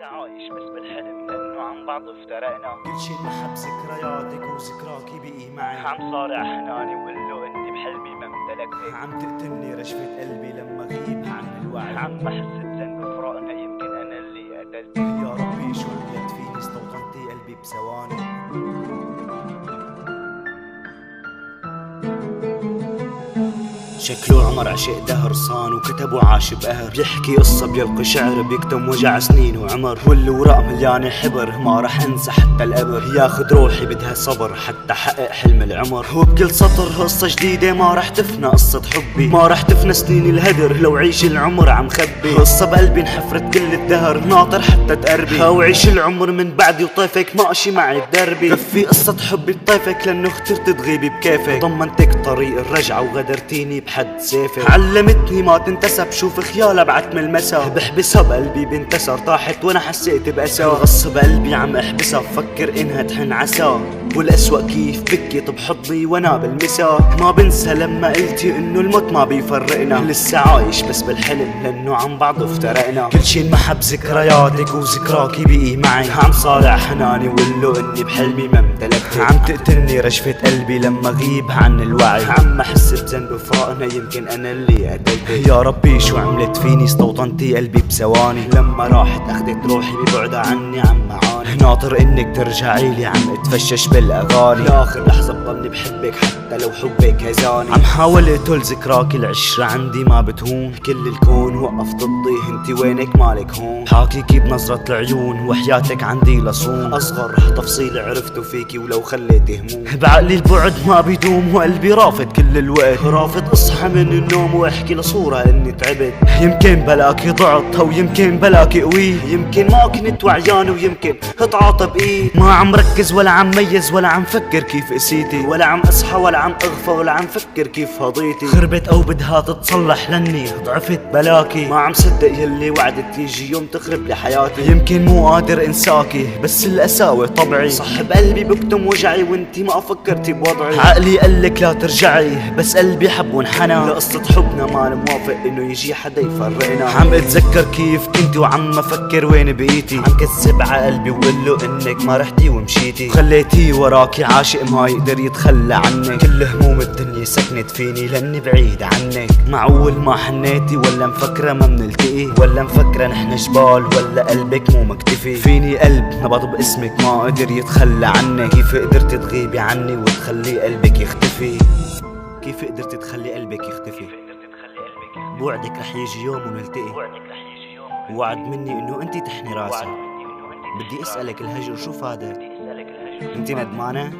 لسه عايش بس بالحلم لانه عن بعض افترقنا. كل شي انمحى بذكرياتك وذكراكي بقي معي. عم صارع حناني وقله اني بحلمي ما امتلكتك. عم تقتلني رجفة قلبي لما غيب عن الوعي. عم بحس بذنب فراقنا يمكن انا اللي قتلتك. يا ربي شو عملت فيني استوطنتي قلبي بثواني. شكله عمر عشق دهر صان وكتب وعاش بقهر. بيحكي قصة بيلقي شعر بيكتم وجع سنين وعمر. والوراق مليانة حبر ما رح انسى حتى القبر. ياخد روحي بدها صبر حتى حقق حلم العمر. وبكل سطر قصة جديدة ما رح تفنى قصة حبي. ما رح تفنى سنين الهدر لو عيش العمر عم خبي. قصة بقلبي انحفرت كل الدهر ناطر حتى تقربي. او عيش العمر من بعدي وطيفك ماشي معي بدربي. كفي قصة حبي بطيفك لانه اخترت تغيبي بكيفك. ضمنتك طريق الرجعة وغدرتيني حد سافر. علمتني ما تنتسب شوف خيالها بعتم المسا. بحبسها بقلبي بنكسر طاحت وانا حسيت بأسى. الغص بقلبي عم احبسها بفكر انها تحن عسى. والأسوأ كيف بكيت بحضني وانا بالمسا. ما بنسى لما قلتي انه الموت ما بيفرقنا. لسه عايش بس بالحلم لانه عن بعض افترقنا. كل شي انمحى بذكرياتك وذكراكي بقي معي. عم صارع حناني وقله اني بحلمي ما امتلكتك. عم تقتلني رجفة قلبي لما غيب عن الوعي. عم احس بذنب فراقنا يمكن انا اللي قتلتك. يا ربي شو عملت فيني استوطنتي قلبي بثواني. لما راحت اخدت روحي ببعدها عني عم معاني. ناطر انك ترجعي لي عم اتفشش بالاغاني. لاخر لحظة بضلني بحبك حتى لو حبك هزاني. عم حاول اقتل ذكراك العشرة عندي ما بتهون. كل الكون وقف ضدي انتي وينك مالك هون. حاكيكي بنظرة العيون وحياتك عندي لصون. اصغر تفصيل عرفته فيكي ولو خليتي هموم. بعقلي البعد ما بيدوم وقلبي رافض كل الوقت. رافض اصحى من النوم واحكي لصورة اني تعبت. يمكن بلاكي ضعت او يمكن بلاكي قوي. يمكن ما كنت وعيان ويمكن اتعاطب ايه. ما عم ركز ولا عم ميز ولا عم فكر كيف قسيتي. ولا عم اصحى ولا عم اغفى ولا عم فكر كيف هضيتي. خربت او بدها تتصلح لاني ضعفت بلاكي. ما عم صدق يلي وعدت يجي يوم تخرب لي حياتي. يمكن مو قادر انساكي بس القساوة طبعي. صح بقلبي بكتم وجعي وانتي ما فكرتي بوضعي. عقلي قالك لا ترجعي بس قلبي حب وانحنى. لقصة حبنا ما موافق انه يجي حدا يفرقنا. عم اتذكر كيف كنتي وعم افكر وين بقيتي. عم كذب ع قلبي وقله انك ما رحتي ومشيتي. خليتيه وراكي عاشق ما يقدر يتخلى عنك. كل هموم الدنيا سكنت فيني لاني بعيد عنك. معقول ما حنيتي ولا مفكرة ما منلتقي. ولا مفكرة نحن جبال ولا قلبك مو مكتفي. فيني قلب نبض باسمك ما قدر يتخلى عنك. كيف قدرت تغيبي عني وتخلي قلبك يختفي. كيف قدرت تخلي قلبك يختفي. بوعدك رح يجي يوم ونلتقي. وعد مني انه انتي تحني راسي. بدي اسألك الهجر شو فادك. انتي ندمانة؟